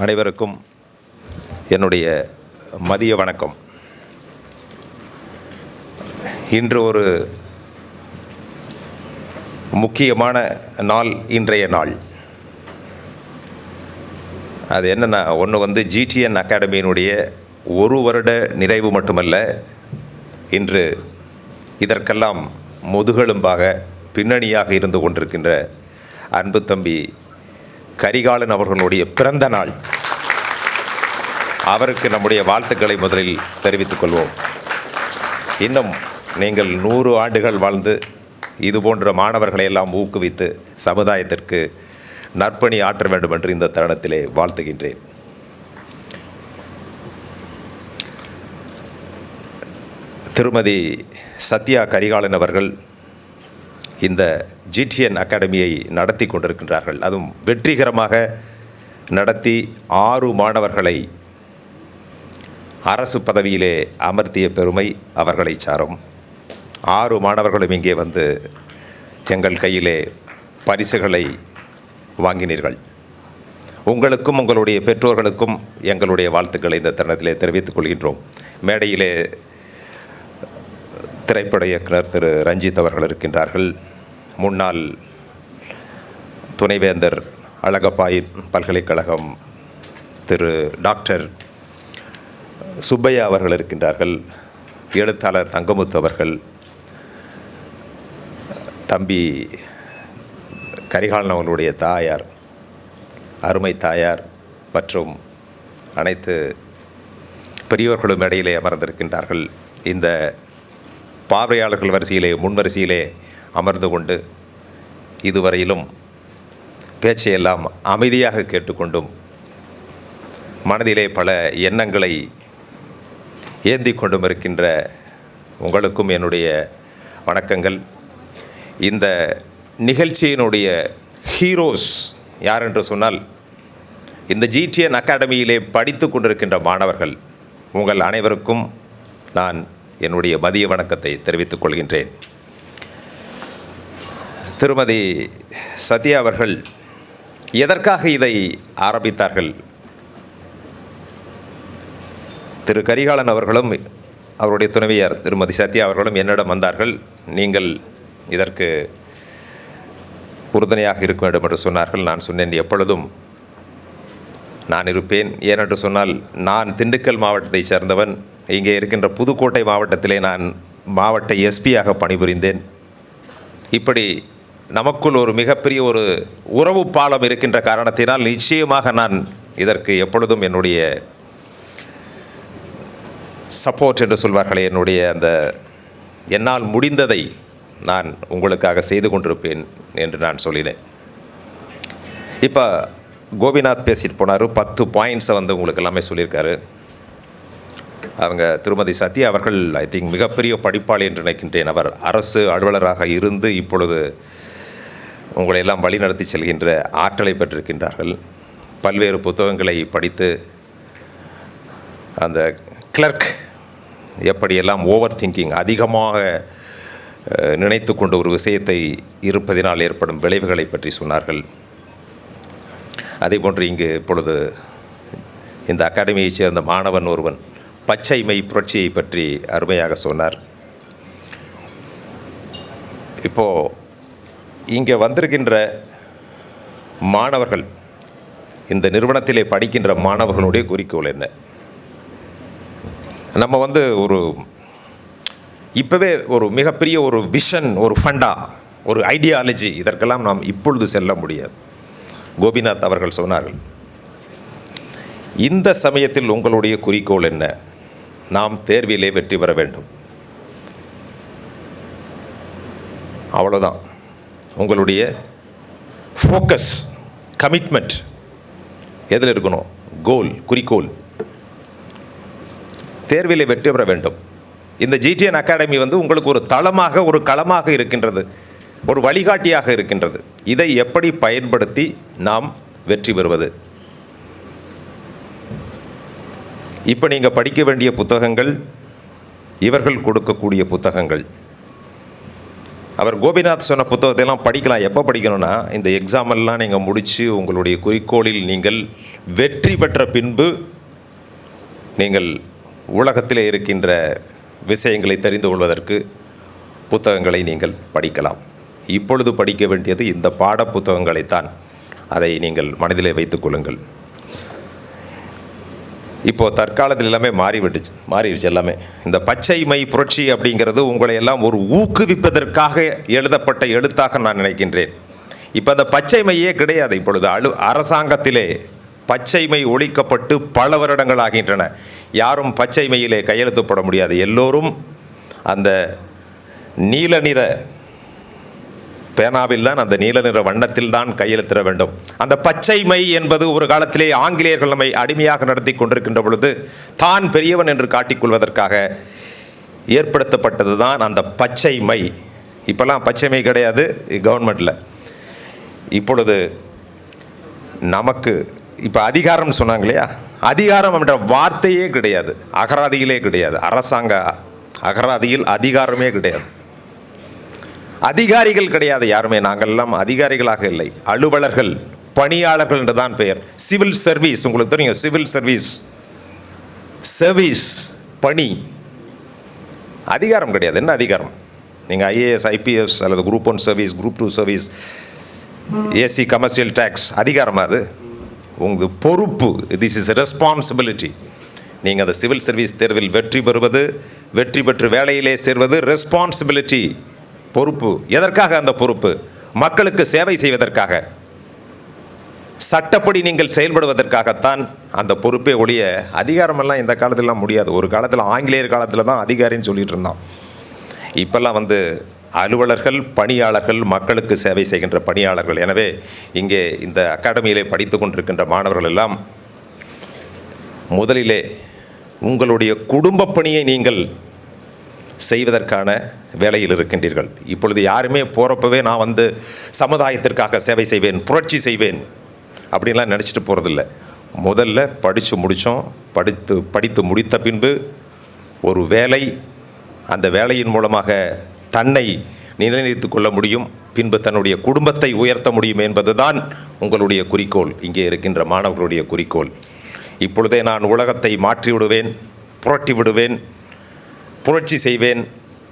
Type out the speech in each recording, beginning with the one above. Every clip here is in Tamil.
அனைவருக்கும் என்னுடைய மதிய வணக்கம். இன்று ஒரு முக்கியமான நாள். இன்றைய நாள் அது என்னென்னா, ஒன்று ஜிடிஎன் அகாடமியினுடைய ஒரு வருட நிறைவு மட்டுமல்ல, இன்று இதற்கெல்லாம் முதுகெலும்பாக பின்னணியாக இருந்து கொண்டிருக்கின்ற அன்பு தம்பி கரிகாலன் அவர்களுடைய பிறந்த நாள். அவருக்கு நம்முடைய வாழ்த்துக்களை முதலில் தெரிவித்துக் கொள்வோம். இன்னும் நீங்கள் 100 ஆண்டுகள் வாழ்ந்து இதுபோன்ற மாணவர்களை எல்லாம் ஊக்குவித்து சமுதாயத்திற்கு நற்பணி ஆற்ற வேண்டும் என்று இந்த தருணத்திலே வாழ்த்துகின்றேன். திருமதி சத்யா கரிகாலன் அவர்கள் இந்த ஜிடிஎன் அகாடமியை நடத்தி கொண்டிருக்கின்றார்கள். அதுவும் வெற்றிகரமாக நடத்தி 6 மாணவர்களை அரசு பதவியிலே அமர்த்திய பெருமை அவர்களை சாரும். 6 மாணவர்களும் இங்கே வந்து எங்கள் கையிலே பரிசுகளை வாங்கினீர்கள். உங்களுக்கும் உங்களுடைய பெற்றோர்களுக்கும் எங்களுடைய வாழ்த்துக்களை இந்த தருணத்திலே தெரிவித்துக் கொள்கின்றோம். மேடையிலே திரைப்பட இயக்குனர் திரு ரஞ்சித் அவர்கள் இருக்கின்றார்கள். முன்னாள் துணைவேந்தர் அழகப்பாய் பல்கலைக்கழகம் திரு டாக்டர் சுப்பையா அவர்கள் இருக்கின்றார்கள். எழுத்தாளர் தங்கமுத்து அவர்கள், தம்பி கரிகாலன் அவர்களுடைய தாயார், அருமை தாயார் மற்றும் அனைத்து பெரியோர்களும் இடையிலே அமர்ந்திருக்கின்றார்கள். இந்த பார்வையாளர்கள் வரிசையிலே முன்வரிசையிலே அமர்ந்து கொண்டு இதுவரையிலும் பேச்சையெல்லாம் அமைதியாக கேட்டுக்கொண்டும் மனதிலே பல எண்ணங்களை ஏந்தி கொண்டும் இருக்கின்ற உங்களுக்கும் என்னுடைய வணக்கங்கள். இந்த நிகழ்ச்சியினுடைய ஹீரோஸ் யார் என்று சொன்னால், இந்த ஜிடிஎன் அகாடமியிலே படித்து கொண்டிருக்கின்ற மாணவர்கள். உங்கள் அனைவருக்கும் நான் என்னுடைய மதிய வணக்கத்தை தெரிவித்துக் கொள்கின்றேன். திருமதி சத்யா அவர்கள் எதற்காக இதை ஆரம்பித்தார்கள்? திரு கரிகாலன் அவர்களும் அவருடைய துணைவியார் திருமதி சத்யா அவர்களும் என்னிடம் வந்தார்கள். நீங்கள் இதற்கு உறுதுணையாக இருக்க வேண்டும் என்று சொன்னார்கள். நான் சொன்னேன், எப்பொழுதும் நான் இருப்பேன். ஏனென்று சொன்னால், நான் திண்டுக்கல் மாவட்டத்தை சேர்ந்தவன். இங்கே இருக்கின்ற புதுக்கோட்டை மாவட்டத்திலே நான் மாவட்ட எஸ்பியாக பணிபுரிந்தேன். இப்படி நமக்குள் ஒரு மிகப்பெரிய ஒரு உறவு பாலம் இருக்கின்ற காரணத்தினால் நிச்சயமாக நான் இதற்கு எப்பொழுதும் என்னுடைய சப்போர்ட் என்று சொல்வார்களே, என்னுடைய அந்த என்னால் முடிந்ததை நான் உங்களுக்காக செய்து கொண்டிருப்பேன் என்று நான் சொல்லினேன். இப்போ கோபிநாத் பேசிட்டு போனார். 10 பாயிண்ட்ஸை உங்களுக்கு எல்லாமே சொல்லியிருக்காரு. அவங்க திருமதி சத்யா அவர்கள் ஐ திங்க் மிகப்பெரிய படிப்பாளி என்று நினைக்கின்றேன். அவர் அரசு அலுவலராக இருந்து இப்பொழுது உங்களை எல்லாம் வழிநடத்தி செல்கின்ற ஆற்றலை பெற்றிருக்கின்றார்கள். பல்வேறு புத்தகங்களை படித்து அந்த கிளர்க் எப்படியெல்லாம் ஓவர் திங்கிங் அதிகமாக நினைத்து கொண்டு ஒரு விஷயத்தை இருப்பதினால் ஏற்படும் விளைவுகளை பற்றி சொன்னார்கள். அதே போன்று இங்கு இப்பொழுது இந்த அகாடமியைச் சேர்ந்த மாணவன் ஒருவன் பச்சைமை புரட்சியை பற்றி அருமையாக சொன்னார். இப்போது இங்கே வந்திருக்கின்ற மாணவர்கள், இந்த நிறுவனத்திலே படிக்கின்ற மாணவர்களுடைய குறிக்கோள் என்ன? நம்ம ஒரு இப்போவே ஒரு மிகப்பெரிய ஒரு விஷன், ஒரு ஃபண்டா, ஒரு ஐடியாலஜி, இதற்கெல்லாம் நாம் இப்பொழுது செல்ல முடியாது. கோபிநாத் அவர்கள் சொன்னார்கள், இந்த சமயத்தில் உங்களுடைய குறிக்கோள் என்ன? நாம் தேர்விலே வெற்றி பெற வேண்டும். அவ்வளோதான். உங்களுடைய ஃபோக்கஸ், கமிட்மெண்ட் எதில் இருக்கணும்? கோல், குறிக்கோள். தேர்விலே வெற்றி பெற வேண்டும். இந்த ஜிடிஎன் அகாடமி உங்களுக்கு ஒரு தளமாக, ஒரு களமாக இருக்கின்றது, ஒரு வழிகாட்டியாக இருக்கின்றது. இதை எப்படி பயன்படுத்தி நாம் வெற்றி பெறுவது? இப்போ நீங்கள் படிக்க வேண்டிய புத்தகங்கள், இவர்கள் கொடுக்கக்கூடிய புத்தகங்கள், அவர் கோபிநாத் சொன்ன புத்தகத்தையெல்லாம் படிக்கலாம். எப்போ படிக்கணும்னா, இந்த எக்ஸாமெல்லாம் நீங்கள் முடித்து உங்களுடைய குறிக்கோளில் நீங்கள் வெற்றி பெற்ற பின்பு நீங்கள் உலகத்திலே இருக்கின்ற விஷயங்களை தெரிந்து கொள்வதற்கு புத்தகங்களை நீங்கள் படிக்கலாம். இப்பொழுது படிக்க வேண்டியது இந்த பாட புத்தகங்களைத்தான். அதை நீங்கள் மனதிலே வைத்துக் கொள்ளுங்கள். இப்போது தற்காலத்தில் எல்லாமே மாறிடுச்சு எல்லாமே. இந்த பச்சை மை புரட்சி அப்படிங்கிறது உங்களை எல்லாம் ஒரு ஊக்குவிப்பதற்காக எழுதப்பட்ட எழுத்தாக நான் நினைக்கின்றேன். இப்போ அந்த பச்சை மையே கிடையாது. இப்பொழுது அரசாங்கத்திலே பச்சை மை ஒழிக்கப்பட்டு பல வருடங்கள் ஆகின்றன. யாரும் பச்சை மையிலே கையெழுத்து போட முடியாது. எல்லோரும் அந்த நீல நிற பேனாவில் தான், அந்த நீல நிற வண்ணத்தில் தான் கையெழுத்திட வேண்டும். அந்த பச்சை மை என்பது ஒரு காலத்திலே ஆங்கிலேயர்கள் நம்மை அடிமையாக நடத்தி கொண்டிருக்கின்ற பொழுது தான் பெரியவன் என்று காட்டிக்கொள்வதற்காக ஏற்படுத்தப்பட்டது தான் அந்த பச்சை மை. இப்போல்லாம் பச்சை மை கிடையாது கவர்மெண்ட்டில். இப்பொழுது நமக்கு இப்போ அதிகாரம் சொன்னாங்க இல்லையா, அதிகாரம் என்ற வார்த்தையே கிடையாது, அகராதியிலே கிடையாது. அரசாங்க அகராதியில் அதிகாரமே கிடையாது. அதிகாரிகள் கிடையாது யாருமே. நாங்கள்லாம் அதிகாரிகளாக இல்லை, அலுவலர்கள், பணியாளர்கள் என்று தான் பெயர். சிவில் சர்வீஸ் உங்களுக்கு தெரியும். சிவில் சர்வீஸ் பணி, அதிகாரம் கிடையாது. என்ன அதிகாரம்? நீங்கள் ஐஏஎஸ், ஐபிஎஸ் அல்லது group 1 service, group 2 service, AC, commercial tax, அதிகாரம் அது உங்கள் பொறுப்பு. This is responsibility. நீங்கள் அந்த சிவில் சர்வீஸ் தேர்வில் வெற்றி பெறுவது, வெற்றி பெற்று வேலையிலே சேர்வது ரெஸ்பான்சிபிலிட்டி, பொறுப்பு. எதற்காக அந்த பொறுப்பு? மக்களுக்கு சேவை செய்வதற்காக, சட்டப்படி நீங்கள் செயல்படுவதற்காகத்தான் அந்த பொறுப்பே ஒழிய அதிகாரமெல்லாம் இந்த காலத்திலலாம் முடியாது. ஒரு காலத்தில் ஆங்கிலேயர் காலத்தில் தான் அதிகாரின்னு சொல்லிட்டு இருந்தோம். இப்போல்லாம் அலுவலர்கள், பணியாளர்கள், மக்களுக்கு சேவை செய்கின்ற பணியாளர்கள். எனவே இங்கே இந்த அகாடமியிலே படித்து கொண்டிருக்கின்ற மாணவர்கள் எல்லாம் முதலிலே உங்களுடைய குடும்ப பணியை நீங்கள் செய்வதற்கான வேலையில் இருக்கின்றீர்கள். இப்பொழுது யாருமே போகிறப்பவே நான் சமுதாயத்திற்காக சேவை செய்வேன், புரட்சி செய்வேன் அப்படின்லாம் நினச்சிட்டு போகிறதில்ல. முதல்ல படித்து முடித்த பின்பு ஒரு வேலை, அந்த வேலையின் மூலமாக தன்னை நிலைநிறுத்திக் கொள்ள முடியும், பின்பு தன்னுடைய குடும்பத்தை உயர்த்த முடியும் என்பதுதான் உங்களுடைய குறிக்கோள், இங்கே இருக்கின்ற மாணவர்களுடைய குறிக்கோள். இப்பொழுதே நான் உலகத்தை மாற்றி விடுவேன், புரட்டி விடுவேன், புரட்சி செய்வேன்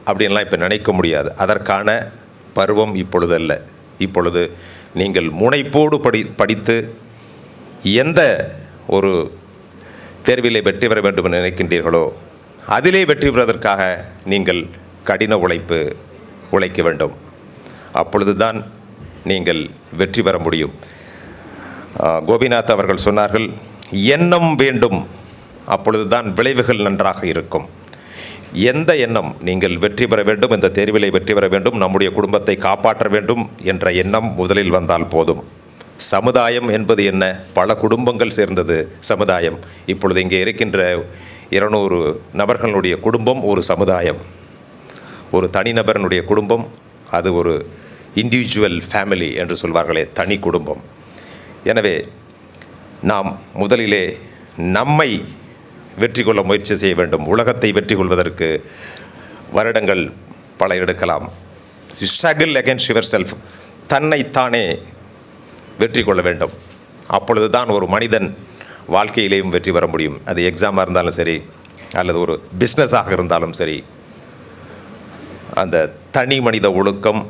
அப்படின்லாம் இப்போ நினைக்க முடியாது. அதற்கான பருவம் இப்பொழுது அல்ல. இப்பொழுது நீங்கள் முனைப்போடு படித்து எந்த ஒரு தேர்விலே வெற்றி பெற வேண்டும் என்று நினைக்கின்றீர்களோ அதிலே வெற்றி பெறுவதற்காக நீங்கள் கடின உழைக்க வேண்டும். அப்பொழுது தான் நீங்கள் வெற்றி பெற முடியும். கோபிநாத் அவர்கள் சொன்னார்கள், எண்ணம் வேண்டும், அப்பொழுது தான் விளைவுகள் நன்றாக இருக்கும். எந்த எண்ணம்? நீங்கள் வெற்றி பெற வேண்டும், இந்த தேர்விலை வெற்றி பெற வேண்டும், நம்முடைய குடும்பத்தை காப்பாற்ற வேண்டும் என்ற எண்ணம் முதலில் வந்தால் போதும். சமுதாயம் என்பது என்ன? பல குடும்பங்கள் சேர்ந்தது சமுதாயம். இப்பொழுது இங்கே இருக்கின்ற 200 நபர்களுடைய குடும்பம் ஒரு சமுதாயம். ஒரு தனிநபரனுடைய குடும்பம் அது ஒரு இண்டிவிஜுவல் ஃபேமிலி என்று சொல்வார்களே, தனி குடும்பம். எனவே நாம் முதலிலே நம்மை வெற்றி கொள்ள முயற்சி செய்ய வேண்டும். உலகத்தை வெற்றி கொள்வதற்கு வருடங்கள் பல எடுக்கலாம். ஸ்ட்ரகிள் அகேன்ஸ்ட் யுவர் செல்ஃப், தன்னைத்தானே வெற்றி கொள்ள வேண்டும். அப்பொழுது தான் ஒரு மனிதன் வாழ்க்கையிலேயும் வெற்றி பெற முடியும். அது எக்ஸாமாக இருந்தாலும் சரி, அல்லது ஒரு பிஸ்னஸாக இருந்தாலும் சரி. அந்த தனி மனித ஒழுக்கம்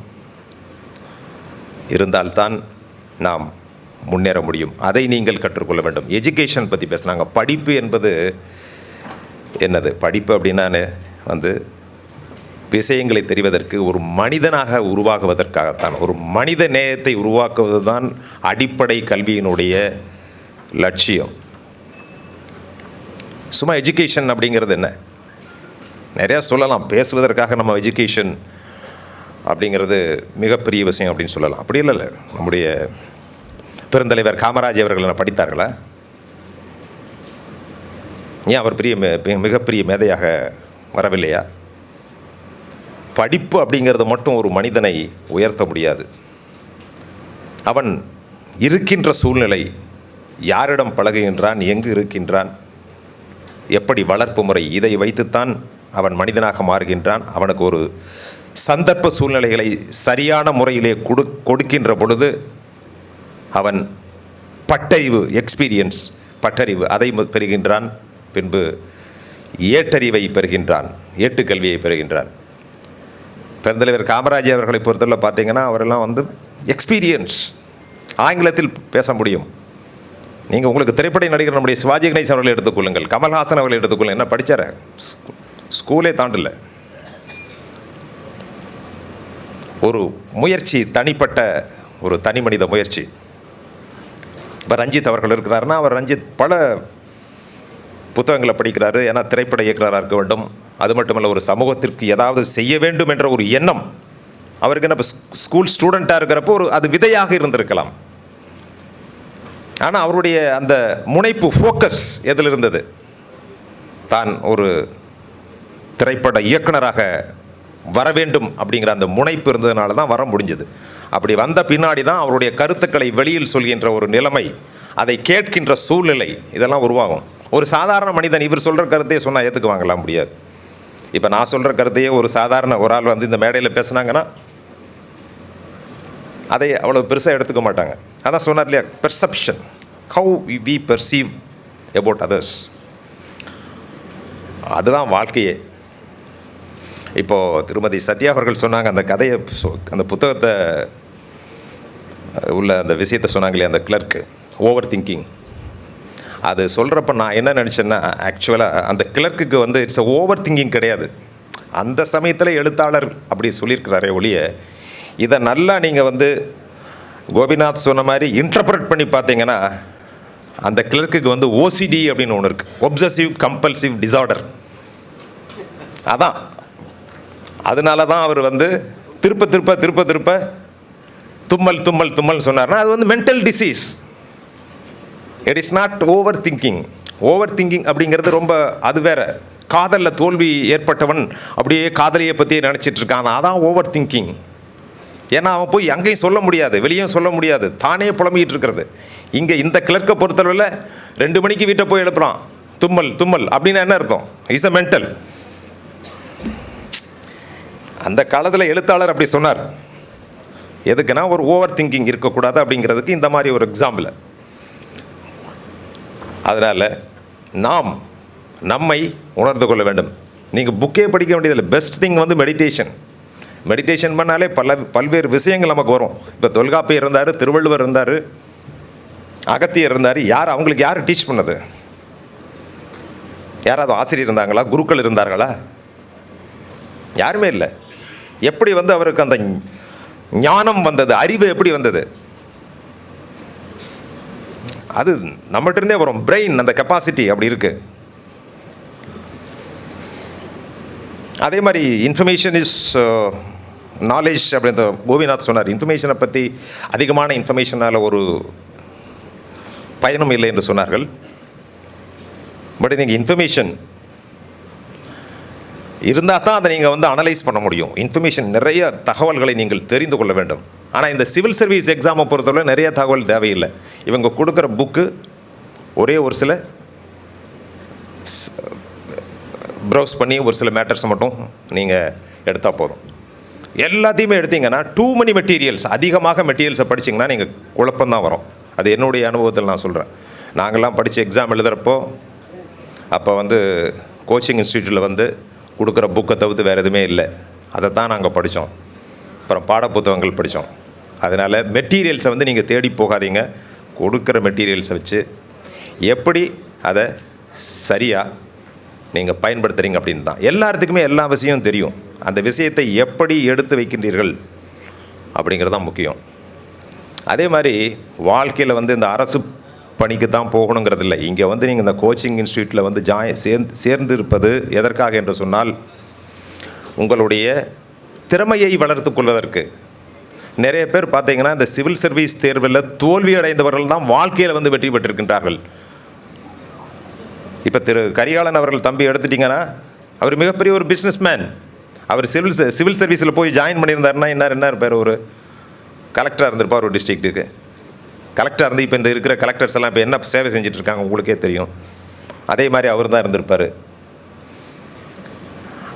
இருந்தால்தான் நாம் முன்னேற முடியும். அதை நீங்கள் கற்றுக்கொள்ள வேண்டும். எஜுகேஷன் பற்றி பேசுனாங்க. படிப்பு என்பது என்னது? படிப்பு அப்படின்னா விஷயங்களை தெரிவதற்கு, ஒரு மனிதனாக உருவாக்குவதற்காகத்தான், ஒரு மனித நேயத்தை உருவாக்குவது தான் அடிப்படை கல்வியினுடைய லட்சியம். சும்மா எஜுகேஷன் அப்படிங்கிறது என்ன? நிறையா சொல்லலாம். பேசுவதற்காக நம்ம எஜுகேஷன் அப்படிங்கிறது மிகப்பெரிய விஷயம் அப்படின்னு சொல்லலாம். அப்படி இல்லை. நம்முடைய பெருந்தலைவர் காமராஜ் அவர்கள் படித்தார்களா? ஏன் அவர் மிகப்பெரிய மேதையாக வரவில்லையா? படிப்பு அப்படிங்கிறது மட்டும் ஒரு மனிதனை உயர்த்த முடியாது. அவன் இருக்கின்ற சூழ்நிலை, யாரிடம் பழகுகின்றான், எங்கு இருக்கின்றான், எப்படி வளர்ப்பு முறை, இதை வைத்துத்தான் அவன் மனிதனாக மாறுகின்றான். அவனுக்கு ஒரு சந்தர்ப்ப சூழ்நிலைகளை சரியான முறையிலே கொடுக்கின்ற பொழுது அவன் பட்டறிவு, எக்ஸ்பீரியன்ஸ், பட்டறிவு அதை பெறுகின்றான். பின்பு ஏட்டறிவை பெறுகின்றான், ஏட்டுக்கல்வியை பெறுகின்றான். பெருந்தலைவர் காமராஜர் அவர்களை பொறுத்தவரை பார்த்தீங்கன்னா அவரெல்லாம் வந்து எக்ஸ்பீரியன்ஸ், ஆங்கிலத்தில் பேச முடியும். நீங்கள் உங்களுக்கு திரைப்பட நடிகர் நம்முடைய சிவாஜி கணேசன் அவர்களை எடுத்துக்கொள்ளுங்கள், கமல்ஹாசன் அவர்களை எடுத்துக்கொள்ளுங்கள். என்ன படித்தார? ஸ்கூலே தாண்டல. ஒரு முயற்சி, தனிப்பட்ட ஒரு தனி மனித முயற்சி. இப்போ ரஞ்சித் அவர்கள் இருக்கிறாருன்னா அவர் ரஞ்சித் பல புத்தகங்களை படிக்கிறாரு. ஏன்னா திரைப்பட இயக்குனராக இருக்க வேண்டும். அது மட்டுமல்ல, ஒரு சமூகத்திற்கு ஏதாவது செய்ய வேண்டும் என்ற ஒரு எண்ணம் அவருக்கு என்ன ஸ்கூல் ஸ்டூடெண்ட்டாக இருக்கிறப்போ அது விதையாக இருந்திருக்கலாம். ஆனால் அவருடைய அந்த முனைப்பு, ஃபோக்கஸ் எதில் இருந்தது? தான் ஒரு திரைப்பட இயக்குனராக வர வேண்டும் அப்படிங்கிற அந்த முனைப்பு இருந்ததுனால தான் வர முடிஞ்சது. அப்படி வந்த பின்னாடி தான் அவருடைய கருத்துக்களை வெளியில் சொல்கின்ற ஒரு நிலைமை, அதை கேட்கின்ற சூழ்நிலை இதெல்லாம் உருவாகும். ஒரு சாதாரண மனிதன் இவர் சொல்கிற கருத்தையே சொன்னால் ஏற்றுக்குவாங்கலாம் முடியாது. இப்போ நான் சொல்கிற கருத்தையே ஒரு சாதாரண ஒரு ஆள் வந்து இந்த மேடையில் பேசுனாங்கன்னா அதை அவ்வளோ பெருசாக எடுத்துக்க மாட்டாங்க. அதான் சொன்னார் இல்லையா, perception, how we perceive about others. அதுதான் வாழ்க்கையே. இப்போது திருமதி சத்யா அவர்கள் சொன்னாங்க அந்த கதையை, அந்த புத்தகத்தை உள்ள அந்த விஷயத்தை சொன்னாங்களே, அந்த கிளர்க்கு ஓவர் திங்கிங். அது சொல்கிறப்ப நான் என்ன நினச்சேன்னா, ஆக்சுவலாக அந்த கிளர்க்குக்கு வந்து இட்ஸ் ஓவர் திங்கிங் கிடையாது. அந்த சமயத்தில் எழுத்தாளர் அப்படி சொல்லியிருக்கிறாரே ஒழிய, இதை நல்லா நீங்கள் வந்து கோபிநாத் சொன்ன மாதிரி இன்டர்பிரட் பண்ணி பார்த்தீங்கன்னா அந்த கிளர்க்குக்கு வந்து ஓசிடி அப்படின்னு ஒன்று இருக்குது, ஒப்சசிவ் கம்பல்சிவ் டிசார்டர். அதான் அதனால தான் அவர் வந்து திருப்ப திருப்ப திருப்ப திருப்ப தும்மல் தும்மல் தும்மல் சொன்னார்னா அது வந்து mental disease. It is not over thinking. Over thinking அப்படிங்கிறது ரொம்ப அது வேற. காதலில் தோல்வி ஏற்பட்டவன் அப்படியே காதலியை பற்றியே நினச்சிட்டு இருக்கான், அதான் ஓவர் திங்கிங். ஏன்னா அவன் போய் அங்கேயும் சொல்ல முடியாது, வெளியும் சொல்ல முடியாது, தானே புலம்பிக்கிட்டு இருக்கிறது. இங்கே இந்த கிளர்க்கை பொறுத்தளவில் 2 மணிக்கு வீட்டை போய் எழுப்புறான், தும்மல் தும்மல் அப்படின்னா என்ன அர்த்தம்? Is a mental. அந்த காலத்தில் எழுத்தாளர் அப்படி சொன்னார். எதுக்குன்னா ஒரு ஓவர் திங்கிங் இருக்கக்கூடாது அப்படிங்கிறதுக்கு இந்த மாதிரி ஒரு எக்ஸாம்பிள். அதனால் நாம் நம்மை உணர்ந்து கொள்ள வேண்டும். நீங்கள் புக்கே படிக்க வேண்டியதில்லை. பெஸ்ட் திங் வந்து மெடிடேஷன். மெடிடேஷன் பண்ணாலே பல்வேறு விஷயங்கள் நமக்கு வரும். இப்போ தொல்காப்பியர் இருந்தார், திருவள்ளுவர் இருந்தார், அகத்தியர் இருந்தார். அவங்களுக்கு யார் டீச் பண்ணது? யாராவது ஆசிரியர் இருந்தாங்களா? குருக்கள் இருந்தார்களா? யாருமே இல்லை. எப்படி வந்து அவருக்கு அந்த ஞானம் வந்தது, அறிவு எப்படி வந்தது? அது நம்மகிட்ட இருந்தே வரும். பிரெயின் அந்த கெப்பாசிட்டி அப்படி இருக்கு. அதே மாதிரி இன்ஃபர்மேஷன் இஸ் நாலேஜ் அப்படின்ற கோபிநாத் சொன்னார். இன்ஃபர்மேஷனை பற்றி அதிகமான இன்ஃபர்மேஷனால் ஒரு பயனும் இல்லை என்று சொன்னார்கள். பட் நீங்கள் இன்ஃபர்மேஷன் இருந்தால் தான் அதை நீங்கள் வந்து அனலைஸ் பண்ண முடியும். இன்ஃபர்மேஷன், நிறைய தகவல்களை நீங்கள் தெரிந்து கொள்ள வேண்டும். ஆனால் இந்த சிவில் சர்வீஸ் எக்ஸாமை பொறுத்தவரை நிறைய தகவல் தேவையில்லை. இவங்க கொடுக்குற புக்கு ஒரே ஒரு சில ப்ரௌஸ் பண்ணி ஒரு சில மேட்டர்ஸை மட்டும் நீங்கள் எடுத்தால் போதும். எல்லாத்தையுமே எடுத்தீங்கன்னா டூ மணி மெட்டீரியல்ஸ், அதிகமாக மெட்டீரியல்ஸை படிச்சிங்கன்னா நீங்கள் குழப்பம்தான் வரும். அது என்னுடைய அனுபவத்தில் நான் சொல்கிறேன். நாங்கள்லாம் படித்து எக்ஸாம் எழுதுகிறப்போ அப்போ வந்து கோச்சிங் இன்ஸ்டியூட்டில் வந்து கொடுக்குற புக்கை தவிர்த்து வேறு எதுவுமே இல்லை. அதை தான் நாங்கள் படித்தோம். அப்புறம் பாட புத்தகங்கள் படித்தோம். அதனால் மெட்டீரியல்ஸை வந்து நீங்கள் தேடி போகாதீங்க. கொடுக்குற மெட்டீரியல்ஸை வச்சு எப்படி அதை சரியாக நீங்கள் பயன்படுத்துகிறீங்க அப்படின்னு தான். எல்லாத்துக்குமே எல்லா விஷயமும் தெரியும். அந்த விஷயத்தை எப்படி எடுத்து வைக்கின்றீர்கள் அப்படிங்கிறது தான் முக்கியம். அதே மாதிரி வாழ்க்கையில் வந்து இந்த அரசு பணிக்கு தான் போகணுங்கிறது இல்லை. இங்கே வந்து நீங்கள் இந்த கோச்சிங் இன்ஸ்டியூட்டில் வந்து சேர்ந்து இருப்பது எதற்காக என்று சொன்னால், உங்களுடைய திறமையை வளர்த்து கொள்வதற்கு. நிறைய பேர் பார்த்தீங்கன்னா இந்த சிவில் சர்வீஸ் தேர்வில் தோல்வி அடைந்தவர்கள் தான் வாழ்க்கையில் வந்து வெற்றி பெற்றிருக்கின்றார்கள். இப்போ திரு கரிகாலன் அவர்கள் தம்பி எடுத்துட்டிங்கன்னா அவர் மிகப்பெரிய ஒரு பிஸ்னஸ் மேன். அவர் சிவில் சர்வீஸில் போய் ஜாயின் பண்ணியிருந்தாருன்னா என்ன இருப்பார்? ஒரு கலெக்டராக இருந்திருப்பார் ஒரு டிஸ்ட்ரிக்ட்டுக்கு. கலெக்டராக இருந்து இப்போ இந்த இருக்கிற கலெக்டர்ஸ் எல்லாம் இப்போ என்ன சேவை செஞ்சிட்ருக்காங்க உங்களுக்கே தெரியும். அதே மாதிரி அவர் தான் இருந்திருப்பார்.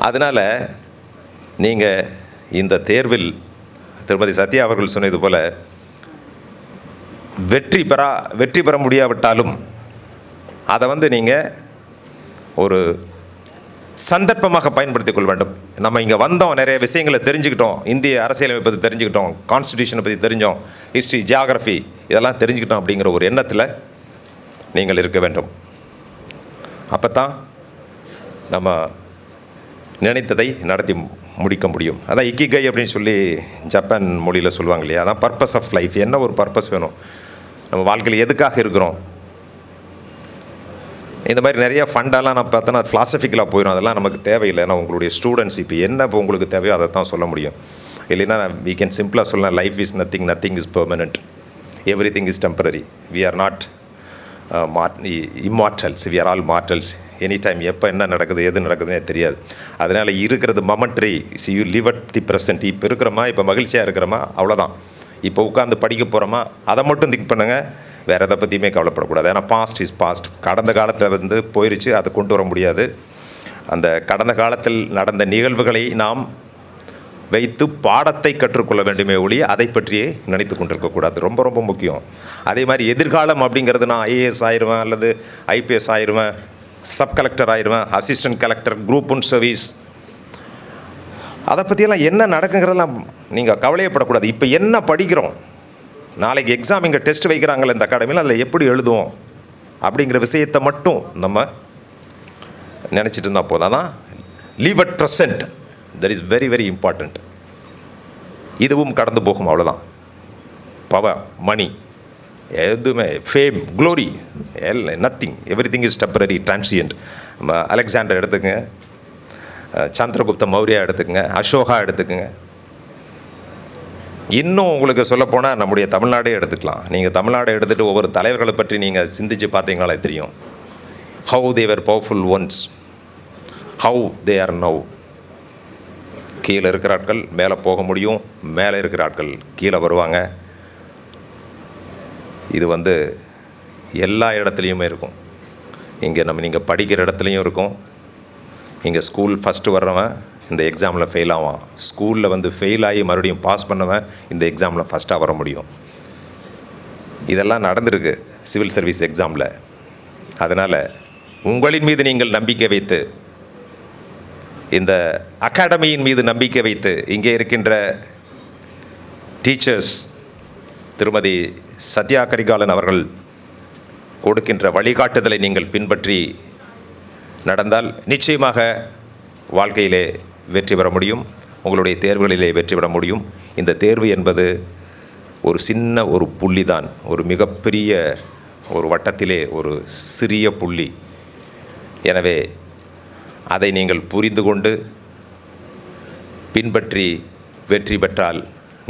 அதனால் நீங்கள் இந்த தேர்வில் திருமதி சத்யா அவர்கள் சொன்னது போல வெற்றி பெற முடியாவிட்டாலும் அதை நீங்கள் ஒரு சந்தர்ப்பமாக பயன்படுத்திக் கொள்ள வேண்டும். நம்ம இங்கே வந்தோம், நிறைய விஷயங்களை தெரிஞ்சுக்கிட்டோம், இந்திய அரசியலமைப்பை பற்றி தெரிஞ்சுக்கிட்டோம், கான்ஸ்டிடியூஷனை பற்றி தெரிஞ்சோம், ஹிஸ்ட்ரி, ஜியாகிரஃபி இதெல்லாம் தெரிஞ்சுக்கிட்டோம் அப்படிங்கிற ஒரு எண்ணத்தில் நீங்கள் இருக்க வேண்டும். அப்போ தான் நம்ம நினைத்ததை நடத்தி முடிக்க முடியும். அதான் இக்கிகை அப்படின்னு சொல்லி ஜப்பான் மொழியில் சொல்லுவாங்க இல்லையா, அதான் பர்பஸ் ஆஃப் லைஃப். என்ன ஒரு பர்பஸ் வேணும், நம்ம வாழ்க்கையில் எதுக்காக இருக்கிறோம். இந்த மாதிரி நிறைய ஃபண்டெல்லாம் நான் பார்த்தோன்னா ஃபிலாசபிக்கலாக போயிடும், அதெல்லாம் நமக்கு தேவையில்லை. ஏன்னா உங்களுடைய ஸ்டூடெண்ட்ஸ் இப்போ உங்களுக்கு தேவையோ அதை தான் சொல்ல முடியும். இல்லைன்னா we can சிம்பிளாக சொல்லலாம், life is nothing is permanent, everything is temporary, we are not immortals, we are all mortals. Any time எப்போ என்ன நடக்குது எது நடக்குதுன்னே தெரியாது. அதனால் இருக்கிறது momentary. You live at the present. இப்போ இருக்கிறோமா, இப்போ மகிழ்ச்சியாக இருக்கிறோமா, அவ்வளோதான். இப்போ உட்காந்து படிக்க போகிறோமா, அதை மட்டும் திங்க் பண்ணுங்கள், வேறு எதை பற்றியுமே கவலைப்படக்கூடாது. ஏன்னா பாஸ்ட் இஸ் பாஸ்ட். கடந்த காலத்தில் போயிடுச்சு, அதை கொண்டு வர முடியாது. அந்த கடந்த காலத்தில் நடந்த நிகழ்வுகளை நாம் வைத்து பாடத்தை கற்றுக்கொள்ள வேண்டுமே ஒழிய அதை பற்றியே நினைத்து கொண்டிருக்கக்கூடாது. ரொம்ப ரொம்ப முக்கியம். அதே மாதிரி எதிர்காலம் அப்படிங்கிறது, நான் ஐஏஎஸ் ஆயிடுவேன் அல்லது ஐபிஎஸ் ஆயிடுவேன், சப் கலெக்டர் ஆயிடுவேன், assistant collector, group one service, அதை பற்றியெல்லாம் என்ன நடக்குங்கிறதெல்லாம் நீங்கள் கவலையப்படக்கூடாது. இப்போ என்ன படிக்கிறோம், நாளைக்கு எக்ஸாம் இங்கே டெஸ்ட் வைக்கிறாங்களே இந்த அகாடமியில், அதில் எப்படி எழுதுவோம் அப்படிங்கிற விஷயத்தை மட்டும் நம்ம நினச்சிட்டு இருந்தால் போதும். அதான் live at present, that is very very important. இதுவும் கடந்து போகும், அவ்வளோதான். பவர், மணி, எதுவுமே, fame, glory, nothing, everything is temporary, transient. Alexander எடுத்துக்கங்க, சந்திரகுப்த மௌரியா எடுத்துக்கங்க, அசோகா எடுத்துக்கங்க. இன்னும் உங்களுக்கு சொல்லப்போனால் நம்முடைய தமிழ்நாடே எடுத்துக்கலாம். நீங்கள் தமிழ்நாடை எடுத்துகிட்டு ஒவ்வொரு தலைவர்களை பற்றி நீங்கள் சிந்திச்சு பார்த்தீங்கனாலே தெரியும். How they were powerful ones, how they are now. கீழே இருக்கிற ஆட்கள் மேலே போக முடியும், மேலே இருக்கிற ஆட்கள் கீழே வருவாங்க. இது எல்லா இடத்துலையுமே இருக்கும். இங்கே நீங்கள் படிக்கிற இடத்துலையும் இருக்கும். இங்கே ஸ்கூல் ஃபஸ்ட்டு வர்றவன் இந்த எக்ஸாமில் ஃபெயில் ஆவான், ஸ்கூலில் ஃபெயில் ஆகி மறுபடியும் பாஸ் பண்ணவன் இந்த எக்ஸாமில் ஃபஸ்ட்டாக வர முடியும். இதெல்லாம் நடந்திருக்கு சிவில் சர்வீஸ் எக்ஸாமில். அதனால் உங்களின் மீது நீங்கள் நம்பிக்கை வைத்து, இந்த அகாடமியின் மீது நம்பிக்கை வைத்து, இங்கே இருக்கின்ற டீச்சர்ஸ் திருமதி சத்யா கரிகாலன் அவர்கள் கொடுக்கின்ற வழிகாட்டுதலை நீங்கள் பின்பற்றி நடந்தால் நிச்சயமாக வாழ்க்கையிலே வெற்றி பெற முடியும், உங்களுடைய தேர்வுகளிலே வெற்றி பெற முடியும். இந்த தேர்வு என்பது ஒரு சின்ன ஒரு புள்ளி தான், ஒரு மிகப்பெரிய ஒரு வட்டத்திலே ஒரு சிறிய புள்ளி. எனவே அதை நீங்கள் புரிந்து கொண்டு பின்பற்றி வெற்றி பெற்றால்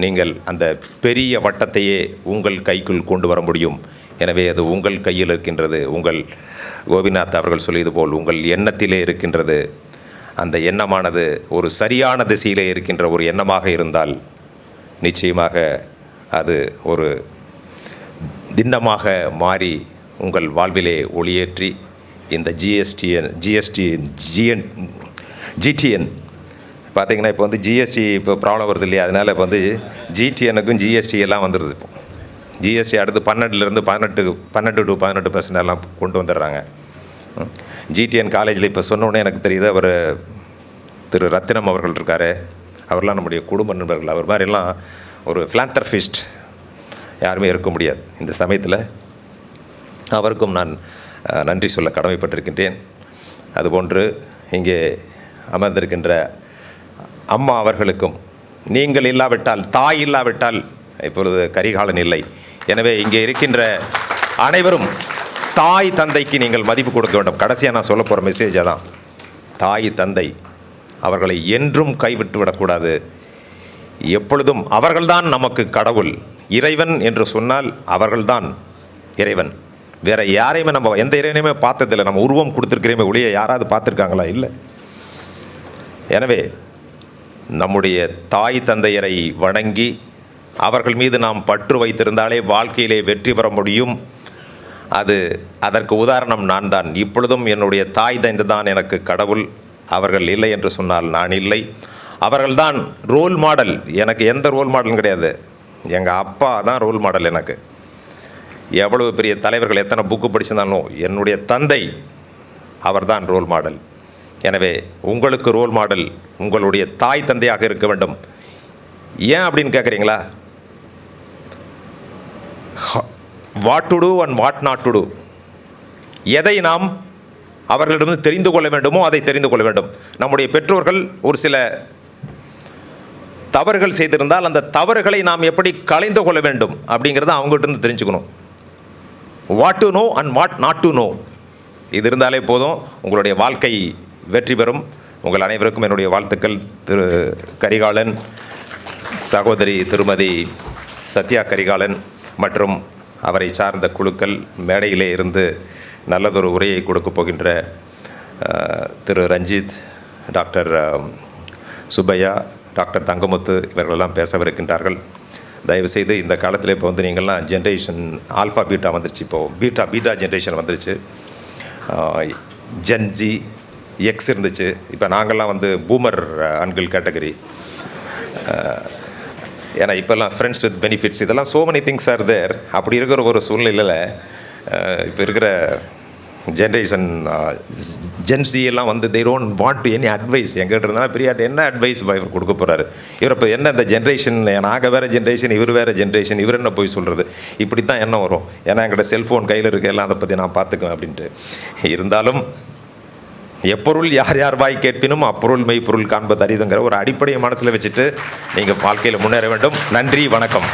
நீங்கள் அந்த பெரிய வட்டத்தையே உங்கள் கைக்குள் கொண்டு வர முடியும். எனவே அது உங்கள் கையில் இருக்கின்றது. உங்கள் கோபிநாத் அவர்கள் சொல்லியது போல் உங்கள் எண்ணத்திலே இருக்கின்றது. அந்த எண்ணமானது ஒரு சரியான திசையிலே இருக்கின்ற ஒரு எண்ணமாக இருந்தால் நிச்சயமாக அது ஒரு திண்ணமாக மாறி உங்கள் வாழ்விலே ஒளியேற்றி இந்த ஜிடிஎன் பார்த்திங்கன்னா இப்போ ஜிஎஸ்டி இப்போ ப்ராப்ளம் வருது இல்லையா, அதனால் இப்போ ஜிடிஎனுக்கும் ஜிஎஸ்டி எல்லாம் வந்துடுது. இப்போ ஜிஎஸ்டி அடுத்து 12 to 18% எல்லாம் கொண்டு வந்துடுறாங்க. ஜிடிஎன் காலேஜில் இப்போ சொன்னோடனே எனக்கு தெரியுது, அவர் திரு ரத்தினம் அவர்கள் இருக்கார், அவர்லாம் நம்முடைய குடும்ப நண்பர்கள். அவர் மாதிரிலாம் ஒரு ஃபிலாந்தர்பிஸ்ட் யாருமே இருக்க முடியாது இந்த சமயத்தில். அவருக்கும் நான் நன்றி சொல்ல கடமைப்பட்டிருக்கின்றேன். அதுபோன்று இங்கே அமர்ந்திருக்கின்ற அம்மா அவர்களுக்கும், நீங்கள் இல்லாவிட்டால், தாய் இல்லாவிட்டால் இப்பொழுது கரிகாலன் இல்லை. எனவே இங்கே இருக்கின்ற அனைவரும் தாய் தந்தைக்கு நீங்கள் மதிப்பு கொடுக்க வேண்டும். கடைசியாக நான் சொல்ல போகிற மெசேஜ் அதான். தாய் தந்தை அவர்களை என்றும் கைவிட்டு விடக்கூடாது. எப்பொழுதும் அவர்கள்தான் நமக்கு கடவுள். இறைவன் என்று சொன்னால் அவர்கள்தான் இறைவன். வேறு யாரையுமே நம்ம எந்த இறைவனையுமே பார்த்ததில்லை. நம்ம உருவம் கொடுத்துருக்கிறேமே ஒழிய யாராவது பார்த்துருக்காங்களா? இல்லை. எனவே நம்முடைய தாய் தந்தையரை வணங்கி அவர்கள் மீது நாம் பற்று வைத்திருந்தாலே வாழ்க்கையிலே வெற்றி பெற முடியும். அதற்கு உதாரணம் நான் தான். இப்பொழுதும் என்னுடைய தாய் தந்தை தான் எனக்கு கடவுள். அவர்கள் இல்லை என்று சொன்னால் நான் இல்லை. அவர்கள்தான் ரோல் மாடல். எனக்கு எந்த ரோல் மாடலும் கிடையாது. எங்கள் அப்பா தான் ரோல் மாடல் எனக்கு. எவ்வளவு பெரிய தலைவர்கள் எத்தனை புக்கு படிச்சிருந்தாலும் என்னுடைய தந்தை அவர்தான் ரோல் மாடல். எனவே உங்களுக்கு ரோல் மாடல் உங்களுடைய தாய் தந்தையாக இருக்க வேண்டும். ஏன் அப்படின்னு கேட்குறீங்களா? What to do and what not to do, எதை நாம் அவர்களிடமிருந்து தெரிந்து கொள்ள வேண்டுமோ அதை தெரிந்து கொள்ள வேண்டும். நம்முடைய பெற்றோர்கள் ஒரு சில தவறுகள் செய்திருந்தால் அந்த தவறுகளை நாம் எப்படி களைந்து கொள்ள வேண்டும் அப்படிங்கிறத அவங்ககிட்ட தெரிஞ்சுக்கணும். What to know and what not to know, இது இருந்தாலே போதும், உங்களுடைய வாழ்க்கை வெற்றி பெறும். உங்கள் அனைவருக்கும் என்னுடைய வாழ்த்துக்கள். திரு கரிகாலன், சகோதரி திருமதி சத்யா கரிகாலன் மற்றும் அவரை சார்ந்த குழுக்கள், மேடையிலே இருந்து நல்லதொரு உரையை கொடுக்க போகின்ற திரு ரஞ்சித், டாக்டர் சுப்பையா, டாக்டர் தங்கமுத்து இவர்களெல்லாம் பேசவிருக்கின்றார்கள். தயவுசெய்து இந்த காலத்தில் இப்போ வந்து நீங்கள்லாம் ஜென்ரேஷன் ஆல்ஃபா பீட்டா வந்துருச்சு, இப்போது பீட்டா ஜென்ரேஷன் வந்துருச்சு, ஜென்ஜி எக்ஸ் இருந்துச்சு, இப்போ நாங்கள்லாம் வந்து பூமர் அன்கிள் கேட்டகரி. ஏன்னா இப்போல்லாம் ஃப்ரெண்ட்ஸ் வித் பெனிஃபிட்ஸ் இதெல்லாம் so many things are there. அப்படி இருக்கிற ஒரு சூழ்நிலையில் இப்போ இருக்கிற ஜென்ரேஷன் ஜென்சி எல்லாம் வந்து they don't want to any advice. எங்கிட்ட இருந்தாலும் பெரிய என்ன அட்வைஸ் இவர் கொடுக்க போகிறாரு, இவர் இப்போ என்ன இந்த ஜென்ரேஷன், நாங்கள் வேறு ஜென்ரேஷன், இவர் வேறு ஜென்ரேஷன், இவர் என்ன போய் சொல்கிறது, இப்படி தான் என்ன வரும். ஏன்னா எங்கிட்ட செல்ஃபோன் கையில் இருக்க எல்லாம் அதை பற்றி நான் பார்த்துக்குவேன் அப்படின்ட்டு. இருந்தாலும் எப்பொருள் யார் யார் வாய் கேட்பினும் அப்பொருள் மெய்ப்பொருள் காண்பது அரிதுங்கிற ஒரு அடிப்படையை மனசில் வச்சுட்டு நீங்கள் வாழ்க்கையில் முன்னேற வேண்டும். நன்றி, வணக்கம்.